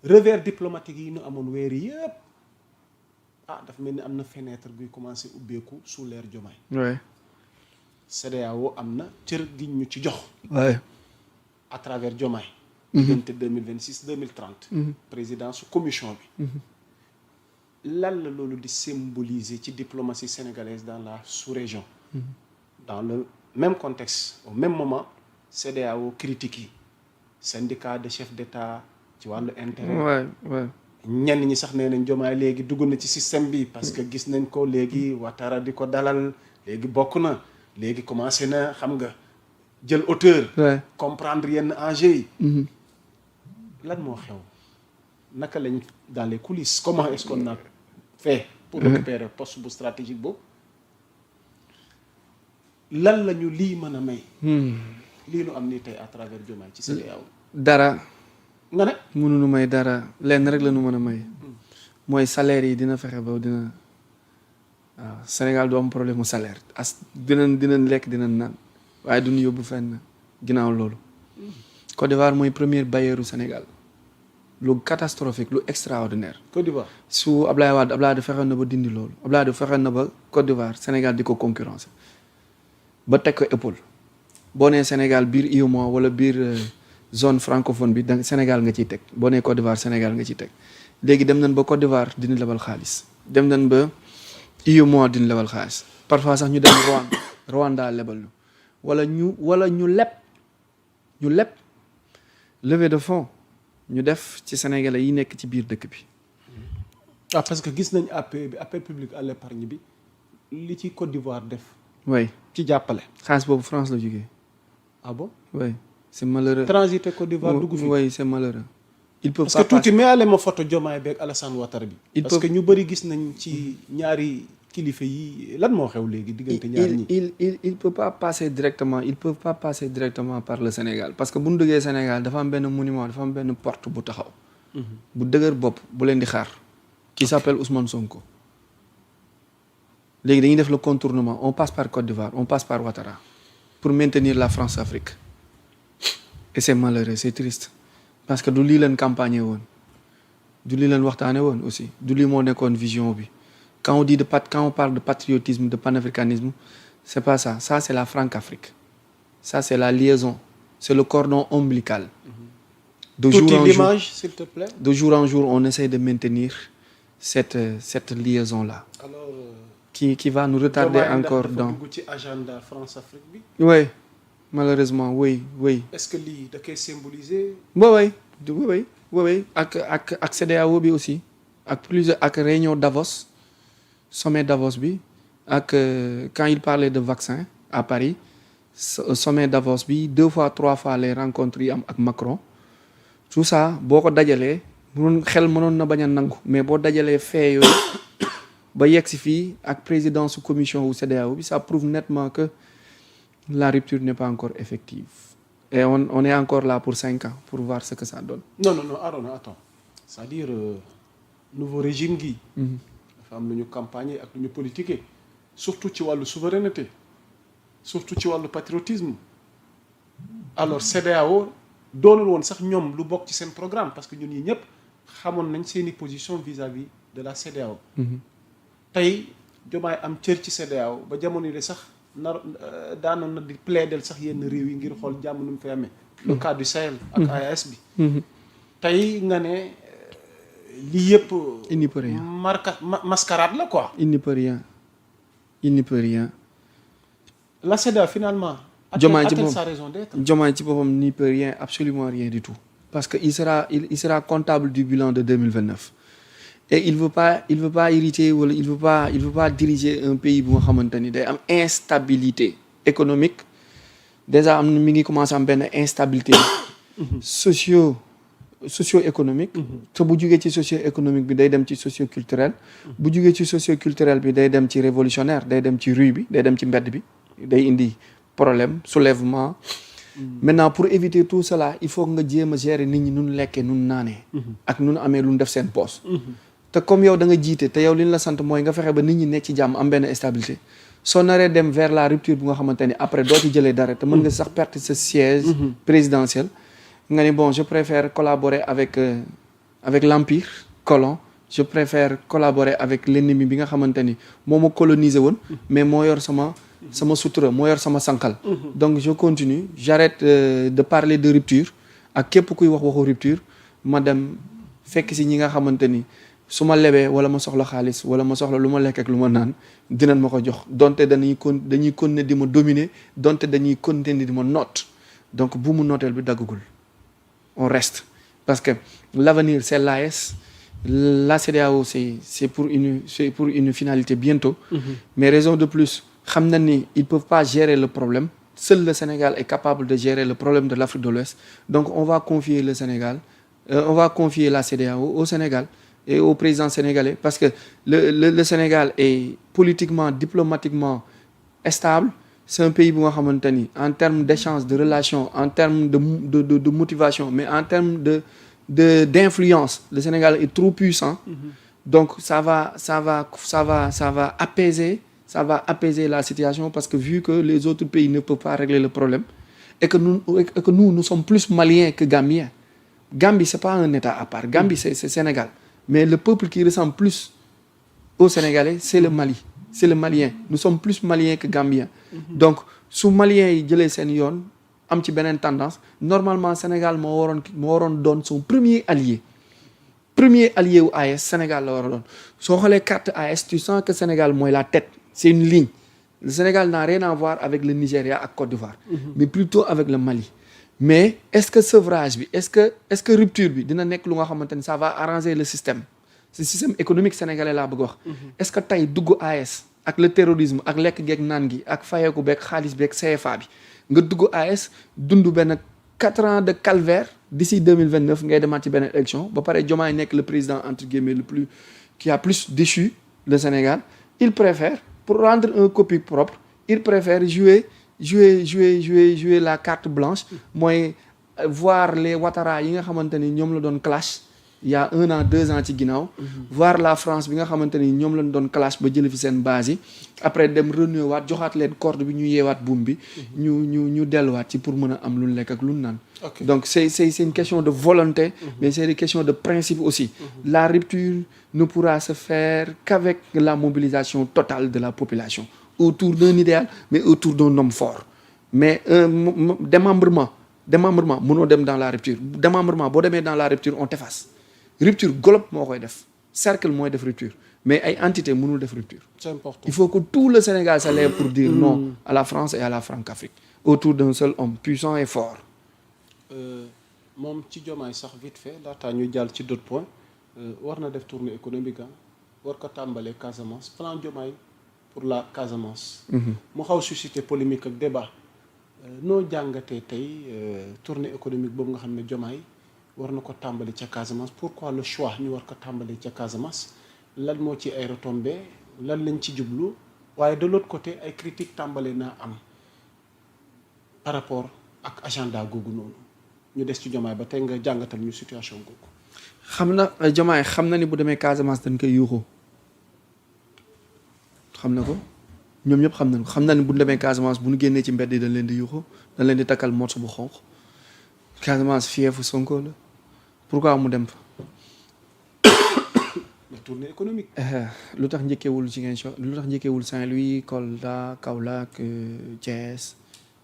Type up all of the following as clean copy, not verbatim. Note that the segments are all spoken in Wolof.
revers diplomatique yi ñu amoon weer yëpp dafa mel ni am na fenêtre guy commencé ubbeeku sous l'ère Diomaye. oui. CEDEAO am na cër gi ñu ci jox. oui. à travers Diomaye. diggante 2026 2030. président su commission bi. lan la loolu di symboliser ci diplomatie sénégalaise dans la sous-région. dans le même contexte au même moment CEDEAO critique yi syndicat de chefs d'État ci wàllu intérêt. ñenn ñi sax nee nañ Diomaye léegi dugg na ci système bi parce que gis nañ ko léegi Ouattara di ko dalal léegi bokk na léegi commencé na xam nga jël hauteur. comprendre yenn enjeux yi. lan moo xew naka lañ dans les coulisses comment est-ce qu'on a fait pour récupérer poste bu stratégique boobu lan la ñu lii mën a may. lii nu am nii tey à travers Diomaye ci CEDEAO. dara. nga ne. mënuñu may dara lenn rek la ñu mën a may. mooy salaire yi dina fexe ba dina waaw Sénégal du am problème mu salaire dinañ lekk dinañ naan waaye duñu yóbbu fenn ginnaaw loolu. Côte d'Ivoire mooy premier bailleur Sénégal lu catastrophique lu extraordinaire. Côte d'Ivoire su Ablaye Wade fexoon na ba dindi loolu Ablaye Wade fexoon na ba Côte d'Ivoire Sénégal di ko concurrencer ba teg ko épaule boo nee Sénégal biir UEMOA wala biir zone francophone bi da Sénégal nga ciy teg boo nee Côte d'Ivoire Sénégal nga ciy teg léegi dem nañ ba Côte d'Ivoire dina lebal xaalis dem nañ ba UEMOA dina lebal xaalis parfois sax ñu dem Rwanda lebal ñu wala ñu leb levée de fonds ñu def ci Sénégalais yi nekk ci biir dëkk bi. parce que gis nañ appel public à l'épargne bi li ci Côte d'Ivoire def. oui ci jàppale. xaalis boobu France la jógee. ah bon. oui c'est malheureux. transité Côte d'Ivoire dugg fi. oui c'est malheureux. il peut parce que tuuti mais ale ma photo Diomaye beeg Alassane Ouattara bi. parce que ñu bëri gis nañ ci ñaari kilifa yi lan moo xew léegi diggante ñaari ñi. il peut pas passer directement par le Sénégal parce que bu ñu duggee Sénégal dafa am benn monument dafa am benn porte bu taxaw. bu dëgër bopp bu leen di xaar. qui s'appelle Ousmane Sonko. léegi dañuy def le contournement on passe par Côte d'Ivoire on passe par Ouattara pour maintenir la France-Afrique et c'est malheureux c'est triste parce que du lii leen campagne woon du lii leen waxtaane woon aussi du lii moo nekkoon vision bi quand on parle de patriotisme de panafricanisme c'est pas ça c'est la Franc-Afrique ça c'est la liaison c'est le cordon ombilical de jour en jour on essaie de maintenir cette liaison là qui va nous retarder encore dans ci agenda France-Afrique bi. oui malheureusement oui. est-ce que lii da koy symboliser. oui ak CEDEAO bi aussi ak réunion Davos sommet Davos bi ak quand il parlait de vaccin à Paris sommet Davos bi 2 fois 3 fois les rencontres yi am ak Macron tout ça boo ko dajalee mënoon na bañ a nangu mais boo dajalee fee yooyu ba yegg si fii ak président su commission wu CEDEAO bi ça prouve nettement que la rupture n'est pas encore effective et on est encore là pour 5 ans pour voir ce que ça donne. non Arona attends c'est-à-dire nouveau régime gi. dafa am lu ñu campagne ak lu ñu politiquer surtout ci wàllu souveraineté surtout ci wàllu patriotisme alors CEDEAO doonul woon sax ñoom lu bokk ci seen programme parce que ñun ñi ñëpp xamoon nañ seeni position vis-à-vis de la CEDEAO. tey Diomaye am cër ci CEDEAO ba jamono yi sax daanoon na di plaider sax yenn réew yi ngir xool jàmm nu mu fay amee. le cas du Sahel ak AES bi. tey nga ne lii yëpp. il n'y peut rien mascarade la quoi. il n'y peut rien. la CEDEAO finalement. Diomaye a-t-elle sa raison d'être. Diomaye ci boppam n'y peut rien absolument rien du tout. parce que il sera comptable du bilan de 2029. et il veut pas hériter wala il veut pas diriger un pays bu nga xamante ni day am instabilité économique déjà am na mi ngi commencé am benn instabilité socio-économique te bu jugee ci socio-économique bi day dem ci socio-culturel bu jugee ci socio-culturel bi day dem ci révolutionnaire day dem ci rue bi day dem ci mbedd bi day indi problème soulèvement maintenant pour éviter tout cela il faut nga jéem a gérer nit ñi nun lekkee nun naanee ak nun amee lu def seen poste te comme yow da nga jiite te yow li ñu la sant mooy nga fexe ba nit ñi nekk ci jàmm am benn stabilité soo naree dem vers la rupture bu nga xamante ni après doo ci jëlee dara te mën nga sax perte sa siège présidentiel nga ni bon je préfère collaborer avec l'empire colon je préfère collaborer avec l'ennemi bi nga xamante ni moo ma coloniser woon mais moo yor sama sutura moo yor sama sànqal donc je continue j'arrête de parler de rupture ak képp kuy wax waxu rupture ma dem fekk si ñi nga xamante ni su ma lebee wala ma soxla xaalis wala ma soxla lu ma lekk ak lu ma naan dinañ ma ko jox donte dañuy continuer di ma dominer donte dañuy continuer di ma noot donc bu mu nooteel bi daggagul on reste parce que l'avenir c'est l'AES la CEDEAO c'est pour une finalité bientôt mais raison de plus xam na ni ils peuvent pas gérer le problème seul le Sénégal est capable de gérer le problème de l'Afrique de l'Ouest donc on va confier le Sénégal on va confier la CEDEAO au Sénégal et au président sénégalais parce que le Sénégal est politiquement diplomatiquement stable c'est un pays bu nga xamante ni en termes d'échange de relations en termes de motivation mais en termes d'influence le Sénégal est trop puissant donc ça va apaiser la situation parce que vu que les autres pays ne peuvent pas régler le problème et que nous sommes plus maliens que gambiens. Gambie c'est pas un état à part Gambie c'est Sénégal mais le peuple qui ressemble plus aux Sénégalais c'est le Mali c'est le Malien nous sommes plus maliens que gambiens donc su Maliens yi jëlee seen yoon am ci beneen tendance normalement Sénégal moo waroon doon son premier allié wu AES Sénégal la war a doon soo xoolee carte AES tu sens que Sénégal mooy la tête c'est une ligne le Sénégal n'a rien à voir avec le Nigeria ak Côte d'Ivoire mais plutôt avec le Mali mais est-ce que sevrage bi est-ce que rupture bi dina nekk lu nga xamante ni ça va arranger le système économique sénégalais laa bëgg wax est-ce que tey dugg AES ak le terrorisme ak lekk geeg naan gi ak fayeeku beeg xaalis beeg CFA bi nga dugg AES dund benn 4 ans de calvaire d'ici 2029 ngay demaat ci benn élection ba pare Diomaye nekk le président entre guillemets qui a plus déchu le Sénégal il préfère pour rendre un copie propre il préfère jouer la carte blanche mooy voir les Ouattara yi nga xamante ni ñoom la doon clash il y a 1 an 2 ans ci ginnaaw voir la France bi nga xamante ni ñoom lañ doon clash ba jël fi seen base yi après dem renouer waat joxaat leen corde bi ñu yeewaat buum bi ñu delluwaat ci pour mën a am lu lekk ak lu naan donc c'est une question de volonté mais c'est une question de principe aussi la rupture ne pourra se faire qu'avec la mobilisation totale de la population autour d'un idéal mais autour d'un homme fort mais démembrement mënoo dem dans la rupture démembrement boo demee dans la rupture on t'efface rupture globe moo koy def cercle mooy def rupture mais ay entité mënul def rupture c'est important il faut que tout le Sénégal se lève pour dire non à la France et à la Franc-Afrique autour d'un seul homme puissant et fort moom ci Diomaye sax vite fait laataa ñu jàll ci d'autres points war na def tournée économique war ko tàmbalee Casamance plan Diomaye pour la Casamance mu xaw susciter polémique ak débat noo jàngatee tey tournée économique boobu nga xam ne Diomaye war na ko tàmbali ca Casamance pourquoi le choix ñu war ko tàmbali ca Casamance lan moo ci ay retombées lan lañ ci jublu waaye de l'autre côté ay critiques tàmbali naa am par rapport ak agenda googu noonu ñu des ci Diomaye ba tey nga jàngatal ñu situation googu. xam na Diomaye xam na ni bu demee Casamance dañ koy yuuxoo xam na ko ñoom ñëpp xam nañ ko xam na ni bu demee Casamance bu ñu génnee ci mbedd yi dañ leen di yuuxoo dañ leen di takkal morceau bu xonq Casamance fiefu Sonko la pourquoi mu dem fa. la tournée économique. lu tax njëkkeewul Ziguinchor lu tax njëkkeewul Saint-Louis Kolda Kaolack Thiès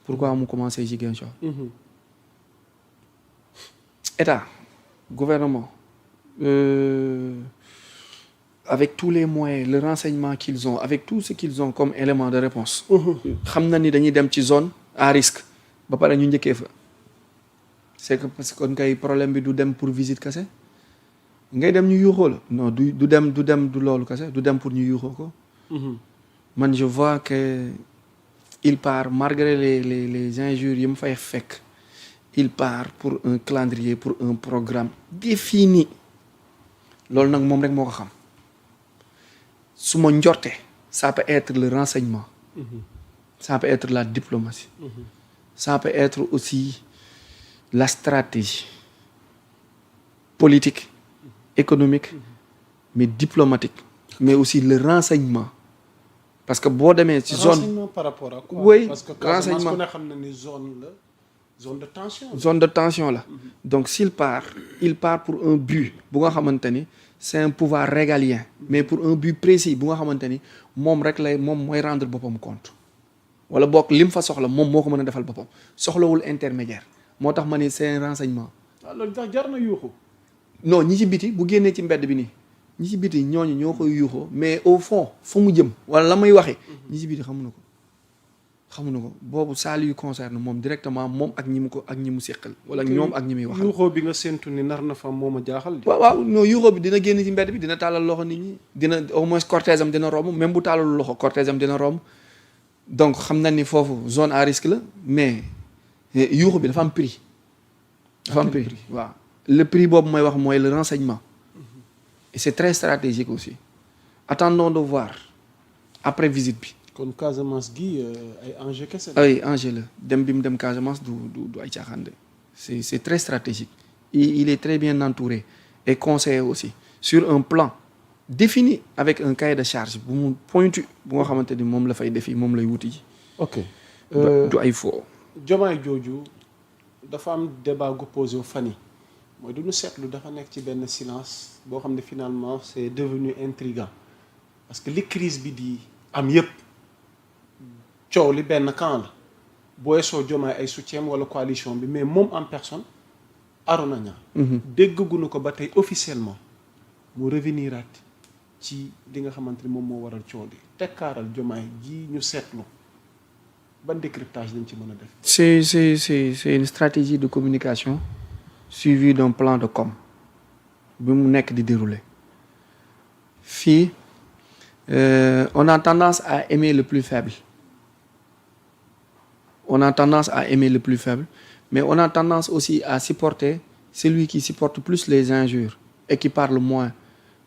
pourquoi mu commencé Ziguinchor. État gouvernement avec tous les moyens le renseignement qu'ils ont avec tout ce qu'ils ont comme élément de réponse xam na ni dañuy dem ci zone à risque ba pare ñu njëkkee fa c'est que parce que kon kay problème bi du dem pour visite kese ngay dem ñu yuuxoo la non du dem du loolu kese du dem pour ñu yuuxoo ko man je vois que il part malgré les injures yi mu fay fekk il part pour un calendrier pour un programme défini loolu nag moom rek moo ko xam su ma njorte ça peut être le renseignement ça peut être la diplomatie ça peut être aussi la stratégie politique économique mais diplomatique mais aussi le renseignement parce que boo demee ci zone renseignement par rapport à quoi oui parce que renseignement ku ne xam na ni zone zone de tension la donc il part pour un but bu nga xamante ni c'est un pouvoir régalien mais pour un but précis bu nga xamante ni moom mooy rendre boppam compte wala bokk lim fa soxla moom moo ko mën a defal boppam soxlawul intermédiaire moo tax ma ni c'est un renseignement. waaw loolu tax jar na yuuxu. non ñi ci biti bu génnee ci mbedd bi nii ñi ci biti ñooñu ñoo koy yuuxoo mais au fond fa mu jëm wala la may waxee ñi ci biti xamuñu ko boobu ça lui concerne moom directement moom ak ñi mu seqal wala ñoom ak ñi muy waxal. yuuxoo bi nga séntu ni nar na fa moom a jaaxal. waaw non yuuxoo bi dina génn ci mbedd bi dina tàllal loxo nit ñi dina au moins cortège am dina romb même bu tàllalu loxo cortège am dina romb donc xam na ni foofu zone à risque la mais yuuxu bi dafa am prix. waaw le prix boobu mooy wax mooy le renseignement et c'est très stratégique aussi attendons de voir après visite bi. kon Casamance gi ay enjeu kese la. ay enjeu la dem bi mu dem Casamance du ay caaxaan de c'est très stratégique il est très bien entouré et conseillé aussi sur un plan défini avec un cahier de charge bu mu pointu bu nga xamante ni moom la fay defi moom lay wuti ji. ok du ay faux. Diomaye jooju dafa am débat gu posé wu fan yi mooy du ñu seetlu dafa nekk ci benn silence boo xam ne finalement c'est devenu intriguant parce que li crise bi di am yépp coow li benn camp la boo soo Diomaye ay soutien wala coalition bi mais moom en personne Arona Niang déggaguñu ko ba tey officiellement mu revenir at ci li nga xamante ni moom moo waral coow li tekkaaral Diomaye ji ñu seetlu ban décryptage lañ ci mën a def. c'est une stratégie de communication suivie d'un plan de com bi mu nekk di dérouler fii on a tendance à aimer le plus faible. Mais on a tendance aussi à supporter celui qui supporte plus les injures et qui parle moins.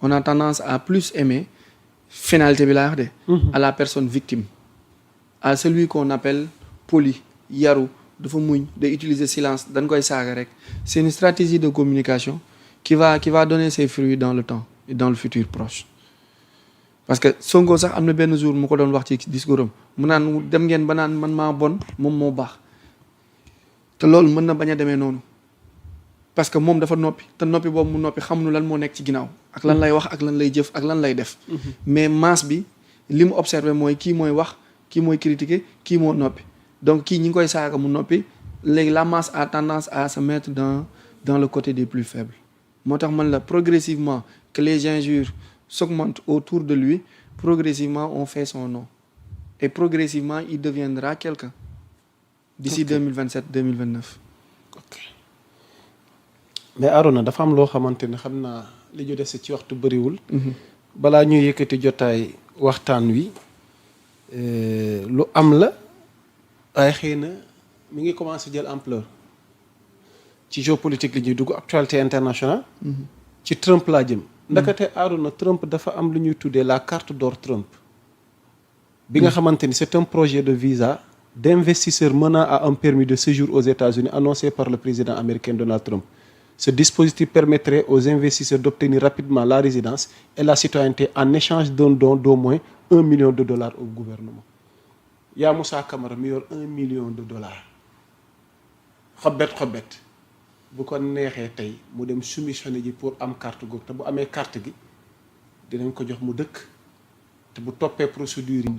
On a tendance à plus aimer finalité bi laa wax de à la personne victime, à celui qu'on appelle poli, yaru, dafa muñ, day utiliser silence, dañ koy saaga rek. C'est une stratégie de communication qui va donner ses fruits dans le temps et dans le futur proche. Parce que Sonko sax am na benn jour mu ko doon wax ci discours am mu naan dem ngeen ba naan man maa bon moom moo baax te loolu mën na bañ a demee noonu parce que moom dafa noppi te noppi boobu mu noppi xamuñu lan moo nekk ci ginnaaw ak lan lay wax ak lan lay jëf ak lan lay def. Mais masse bi li mu observé mooy kii mooy wax kii mooy critiquer kii moo noppi donc kii ñi ngi koy saaga mu noppi léegi la masse a tendance à se mettre dans le côté des plus faibles. moo tax man la progressivement que les injures s'augmente autour de lui, progressivement on fait son nom et progressivement il deviendra quelqu'un d'ici 2027-2029. ok mais Arona dafa am loo xamante ne xam naa li ñu dese ci waxtu bëriwul. balaa ñuy yëkkati jotaay waxtaan wi lu am la waaye xëy na mi ngi commencé jël ampleur ci géopolitique li ñuy dugg actualité internationale. ci Trump laa jëm. ndakate Arona Trump dafa am lu ñuy tuddee la carte d'or Trump bi nga xamante ni c'est un projet de visa d'investisseur menant à un permis de séjour aux États-Unis annoncé par le président américain Donald Trump. Ce dispositif permettrait aux investisseurs d'obtenir rapidement la résidence et la citoyenneté en échange d'un don d'au moins $1 million au gouvernement. yaa Moussa Camara mi yor $1 million xobet bu ko neexee tey mu dem soumissionné ji pour am carte googu te bu amee carte gi dinañ ko jox mu dëkk te bu toppee procédure yi